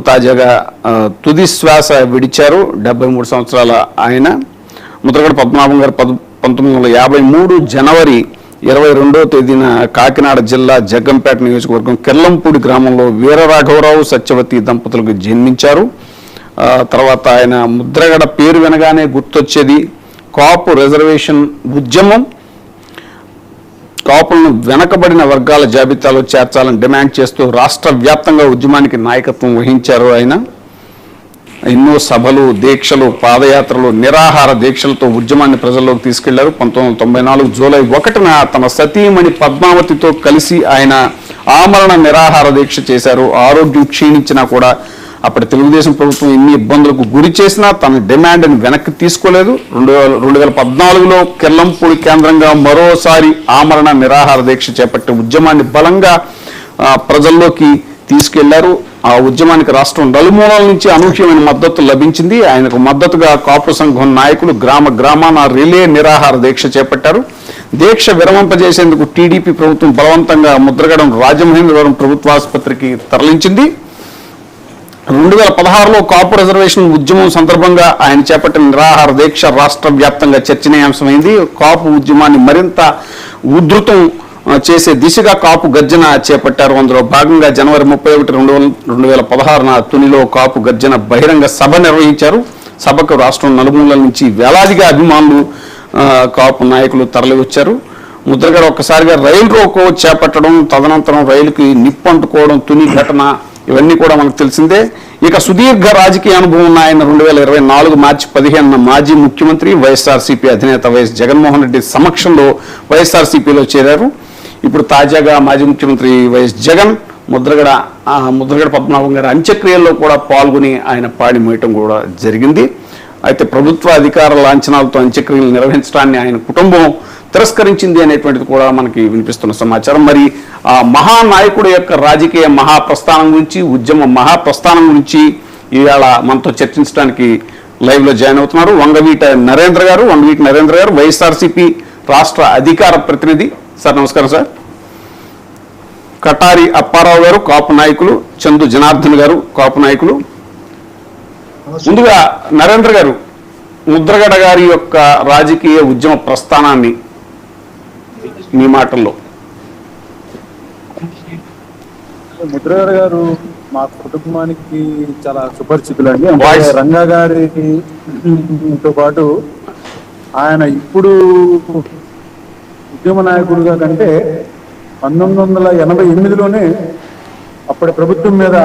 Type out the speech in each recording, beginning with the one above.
తాజాగా తుది శ్వాస విడిచారు. 73 సంవత్సరాల ఆయన ముద్రగడ పద్మనాభం గారు 1953 జనవరి 22వ తేదీన కాకినాడ జిల్లా జగ్గంపేట నియోజకవర్గం కెల్లంపూడి గ్రామంలో వీరరాఘవరావు సత్యవతి దంపతులకు జన్మించారు. తర్వాత ఆయన ముద్రగడ పేరు వినగానే గుర్తొచ్చేది కాపు రిజర్వేషన్ ఉద్యమం. కాపులను వెనకబడిన వర్గాల జాబితాలో చేర్చాలని డిమాండ్ చేస్తూ రాష్ట్ర వ్యాప్తంగా ఉద్యమానికి నాయకత్వం వహించారు. ఆయన ఎన్నో సభలు, దీక్షలు, పాదయాత్రలు, నిరాహార దీక్షలతో ఉద్యమాన్ని ప్రజల్లోకి తీసుకెళ్లారు. 1994 జూలై 1న తన సతీమణి పద్మావతితో కలిసి ఆయన ఆమరణ నిరాహార దీక్ష చేశారు. ఆరోగ్యం క్షీణించినా కూడా అప్పటి తెలుగుదేశం ప్రభుత్వం ఎన్ని ఇబ్బందులకు గురి చేసినా తన డిమాండ్ని వెనక్కి తీసుకోలేదు. 2014లో కెల్లంపూడి కేంద్రంగా మరోసారి ఆమరణ నిరాహార దీక్ష చేపట్టి ఉద్యమాన్ని బలంగా ప్రజల్లోకి తీసుకెళ్లారు. ఆ ఉద్యమానికి రాష్ట్రం నలుమూలల నుంచి అనూహ్యమైన మద్దతు లభించింది. ఆయనకు మద్దతుగా కాపు సంఘం నాయకులు గ్రామాన రిలే నిరాహార దీక్ష చేపట్టారు. దీక్ష విరమింపజేసేందుకు టీడీపీ ప్రభుత్వం బలవంతంగా ముద్రగడం రాజమహేంద్రవరం ప్రభుత్వాసుపత్రికి తరలించింది. 2016లో కాపు రిజర్వేషన్ ఉద్యమం సందర్భంగా ఆయన చేపట్టిన నిరాహార దీక్ష రాష్ట్ర వ్యాప్తంగా చర్చనీయాంశమైంది. కాపు ఉద్యమాన్ని మరింత ఉధృతం చేసే దిశగా కాపు గర్జన చేపట్టారు. అందులో భాగంగా జనవరి 31, 2016న తునిలో కాపు గర్జన బహిరంగ సభ నిర్వహించారు. సభకు రాష్ట్రం నలుమూలల నుంచి వేలాదిగా అభిమానులు, కాపు నాయకులు తరలివచ్చారు. ముద్రగడ ఒక్కసారిగా రైలు రోకో చేపట్టడం, తదనంతరం రైలుకి నిప్పు అంటుకోవడం, తుని ఘటన ఇవన్నీ కూడా మనకు తెలిసిందే. ఇక సుదీర్ఘ రాజకీయ అనుభవం ఉన్న ఆయన 2024 మార్చి 15న మాజీ ముఖ్యమంత్రి వైఎస్ఆర్సీపీ అధినేత వైఎస్ జగన్మోహన్ రెడ్డి సమక్షంలో వైఎస్ఆర్సీపీలో చేరారు. ఇప్పుడు తాజాగా మాజీ ముఖ్యమంత్రి వైఎస్ జగన్ ముద్రగడ పద్మనాభం గారి అంత్యక్రియల్లో కూడా పాల్గొని ఆయన పాడి మోయటం కూడా జరిగింది. అయితే ప్రభుత్వ అధికార లాంఛనాలతో అంత్యక్రియలు నిర్వహించడాన్ని ఆయన కుటుంబం తిరస్కరించింది అనేటువంటిది కూడా మనకి వినిపిస్తున్న సమాచారం. మరి ఆ మహానాయకుడు యొక్క రాజకీయ మహాప్రస్థానం గురించి, ఉద్యమ మహాప్రస్థానం గురించి ఇవాళ మనతో చర్చించడానికి లైవ్లో జాయిన్ అవుతున్నారు వంగవీటి నరేంద్ర గారు, వైఎస్ఆర్సీపీ రాష్ట్ర అధికార ప్రతినిధి. సార్ నమస్కారం. సార్ కటారి అప్పారావు గారు కాపు నాయకులు, చందు జనార్దన్ గారు కాపు నాయకులు. ముందుగా నరేంద్ర గారు, ముద్రగడ గారి యొక్క రాజకీయ ఉద్యమ ప్రస్థానాన్ని మీ మాటల్లో. ముద్రగడ గారు మా కుటుంబానికి చాలా సుపరిచితులండి. రంగా గారితో పాటు ఆయన ఇప్పుడు ఉద్యమ నాయకుడిగా కంటే 1988లోనే అప్పటి ప్రభుత్వం మీద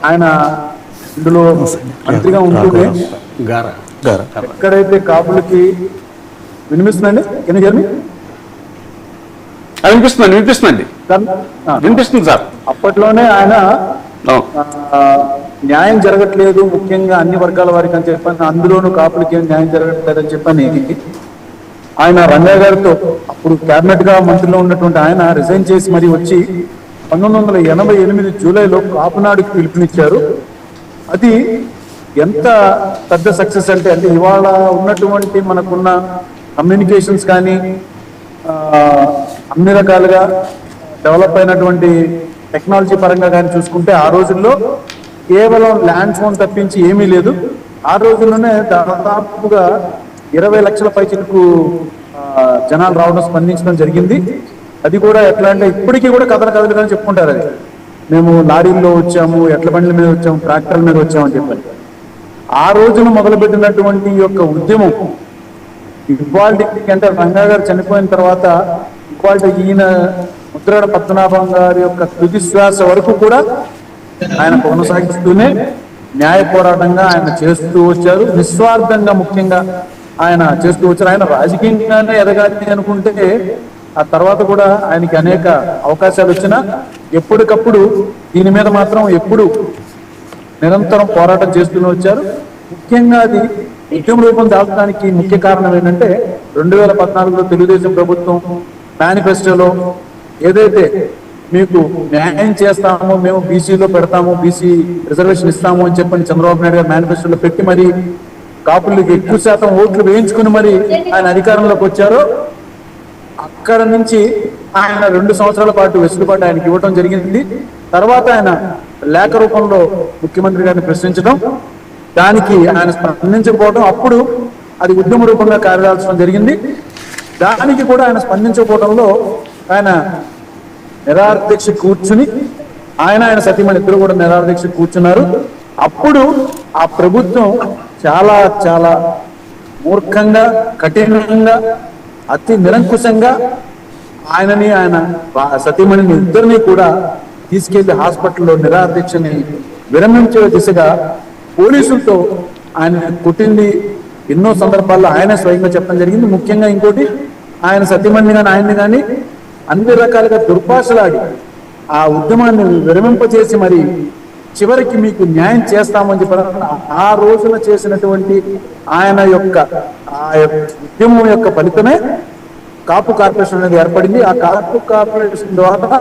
ఆయన ఇందులో మంత్రిగా ఉంటూనే ఎక్కడైతే కాపులకి వినిపిస్తుందండి వినిపిస్తుంది సార్. అప్పట్లోనే ఆయన న్యాయం జరగట్లేదు, ముఖ్యంగా అన్ని వర్గాల వారికి అని చెప్పని, అందులోనూ కాపులకి ఏం న్యాయం జరగట్లేదని చెప్పని ఆయన రంగా గారితో అప్పుడు క్యాబినెట్ గా మంత్రిలో ఉన్నటువంటి ఆయన రిజైన్ చేసి మరి వచ్చి 1988 జూలైలో కాపునాడుకి పిలుపునిచ్చారు. అది ఎంత పెద్ద సక్సెస్ అంటే ఇవాళ ఉన్నటువంటి మనకున్న కమ్యూనికేషన్స్ కానీ అన్ని రకాలుగా డెవలప్ అయినటువంటి టెక్నాలజీ పరంగా కానీ చూసుకుంటే ఆ రోజుల్లో కేవలం ల్యాండ్ ఫోన్ తప్పించి ఏమీ లేదు. ఆ రోజుల్లోనే దాదాపుగా 20 లక్షల పైచిలకు జనాలు రావడం, స్పందించడం జరిగింది. అది కూడా ఎట్లా అంటే ఇప్పటికీ కూడా కథలుగా చెప్పుకుంటారు. అది మేము లారీల్లో వచ్చాము, ఎడ్ల బండ్ల మీద వచ్చాము, ట్రాక్టర్ల మీద వచ్చామని చెప్పని ఆ రోజున మొదలుపెట్టినటువంటి ఈ యొక్క ఉద్యమం ఇవాళకి అంటే రంగా గారు చనిపోయిన తర్వాత ఇవాళ ఈయన ముద్రగడ పద్మనాభం గారి యొక్క తుది శ్వాస వరకు కూడా ఆయన కొనసాగిస్తూనే న్యాయ పోరాటంగా ఆయన చేస్తూ వచ్చారు. నిస్వార్థంగా ముఖ్యంగా ఆయన చేస్తూ వచ్చారు. ఆయన రాజకీయంగానే ఎదగాలి అనుకుంటే ఆ తర్వాత కూడా ఆయనకి అనేక అవకాశాలు వచ్చినా ఎప్పటికప్పుడు దీని మీద మాత్రం ఎప్పుడు నిరంతరం పోరాటం చేస్తూనే వచ్చారు. ముఖ్యంగా అది ఉద్యమ రూపం దాల్చడానికి ముఖ్య కారణం ఏంటంటే 2014లో తెలుగుదేశం ప్రభుత్వం మేనిఫెస్టోలో ఏదైతే మీకు న్యాయం చేస్తామో, మేము బీసీలో పెడతాము, బీసీ రిజర్వేషన్ ఇస్తాము అని చెప్పని చంద్రబాబు నాయుడు గారు మేనిఫెస్టోలో పెట్టి మరి కాపులకి ఎక్కువ శాతం ఓట్లు వేయించుకుని మరి ఆయన అధికారంలోకి వచ్చారో అక్కడ నుంచి ఆయన 2 సంవత్సరాల పాటు వెసులుబాటు ఆయనకి ఇవ్వడం జరిగింది. తర్వాత ఆయన లేఖ రూపంలో ముఖ్యమంత్రి గారిని ప్రశ్నించడం, దానికి ఆయన స్పందించకపోవడం, అప్పుడు అది ఉద్యమ రూపంగా కార్యాల్సిన జరిగింది. దానికి కూడా ఆయన స్పందించకపోవడంలో ఆయన నిరాహారదీక్ష కూర్చుని, ఆయన సతీమణి ఇద్దరు కూడా నిరాహారదీక్ష కూర్చున్నారు. అప్పుడు ఆ ప్రభుత్వం చాలా చాలా మూర్ఖంగా, కఠినంగా, అతి నిరంకుశంగా ఆయనని ఆయన సతీమణిని ఇద్దరిని కూడా తీసుకెళ్లి హాస్పిటల్లో నిరాహారదీక్షని విరమించే దిశగా పోలీసులతో ఆయన కొట్టింది ఎన్నో సందర్భాల్లో ఆయన స్వయంగా చెప్పడం జరిగింది. ముఖ్యంగా ఇంకోటి, ఆయన సతీమణిని కానీ ఆయన్ని కానీ అన్ని రకాలుగా దుర్భాషలాడి ఆ ఉద్యమాన్ని విరమింపచేసి మరి చివరికి మీకు న్యాయం చేస్తామని చెప్పి ఆ రోజున చేసినటువంటి ఆయన యొక్క ఉద్యమం యొక్క ఫలితమే కాపు కార్పొరేషన్ అనేది ఏర్పడింది. ఆ కాపు కార్పొరేషన్ ద్వారా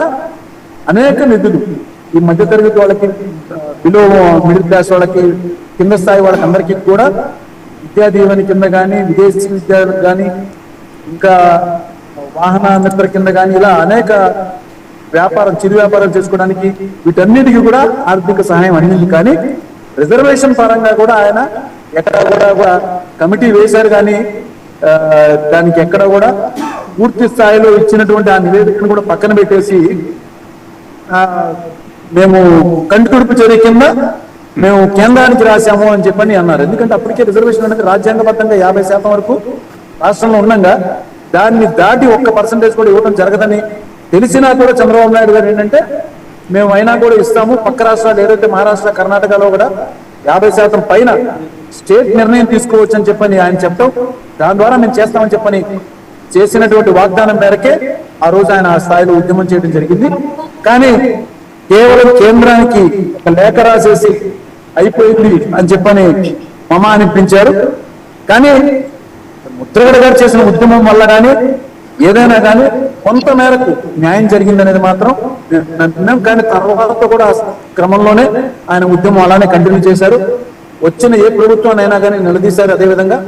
అనేక నిధులు ఈ మధ్యతరగతి వాళ్ళకి, బిలో మిడిల్ క్లాస్ వాళ్ళకి, కింద స్థాయి వాళ్ళకి అందరికీ కూడా విద్యా దీవెన కింద కానీ, విదేశీ విద్యార్థులకు కానీ, ఇంకా వాహన మిత్ర కింద కానీ, ఇలా అనేక చిరు వ్యాపారాలు చేసుకోవడానికి వీటన్నిటికీ కూడా ఆర్థిక సహాయం అందింది. కానీ రిజర్వేషన్ పరంగా కూడా ఆయన ఎక్కడ కూడా కమిటీ వేశారు, కానీ దానికి ఎక్కడ కూడా పూర్తి స్థాయిలో ఇచ్చినటువంటి ఆ నివేదికను కూడా పక్కన పెట్టేసి మేము కంటితుడుపు చర్య కింద మేము కేంద్రానికి రాశాము అని చెప్పని అన్నారు. ఎందుకంటే అప్పటికే రిజర్వేషన్ అనేది రాజ్యాంగబద్ధంగా 50% వరకు రాష్ట్రంలో ఉండగా దాన్ని దాటి 1% కూడా ఇవ్వడం జరగదని తెలిసినా కూడా చంద్రబాబు నాయుడు గారు ఏంటంటే మేము అయినా కూడా ఇస్తాము, పక్క రాష్ట్రాలు ఏదైతే మహారాష్ట్ర, కర్ణాటకలో కూడా 50% పైన స్టేట్ నిర్ణయం తీసుకోవచ్చు అని చెప్పని ఆయన చెప్పడం, దాని ద్వారా మేము చేస్తామని చెప్పని చేసినటువంటి వాగ్దానం మేరకే ఆ రోజు ఆయన ఆ స్థాయిలో ఉద్యమం చేయడం జరిగింది. కానీ కేవలం కేంద్రానికి ఒక లేఖ రాసేసి అయిపోయింది అని చెప్పని మమ అనిపించారు. కానీ ముద్రగడ గారు చేసిన ఉద్యమం వల్ల కానీ ఏదైనా కానీ కొంత మేరకు న్యాయం జరిగిందనేది మాత్రం కానీ తర్వాత కూడా క్రమంలోనే ఆయన ఉద్యమం అలానే కంటిన్యూ చేశారు. వచ్చిన ఏ ప్రభుత్వాన్ని కానీ నిలదీశారు. అదేవిధంగా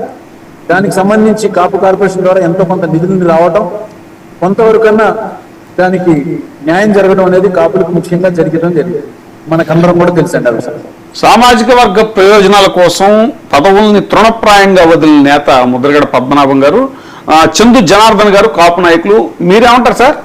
దానికి సంబంధించి కాపు కార్పొరేషన్ ద్వారా ఎంతో కొంత నిధులు రావటం, కొంతవరకన్నా దానికి న్యాయం జరగడం అనేది కాపులకు ముఖ్యంగా జరగడం జరిగింది. మనకందరం కూడా తెలుసండి. సామాజిక వర్గ ప్రయోజనాల కోసం పదవుల్ని తృణప్రాయంగా వదిలిన నేత ముద్రగడ పద్మనాభం గారు, చందు జనార్దన్ గారు కాపు నాయకులు. మీరేమంటారు సార్?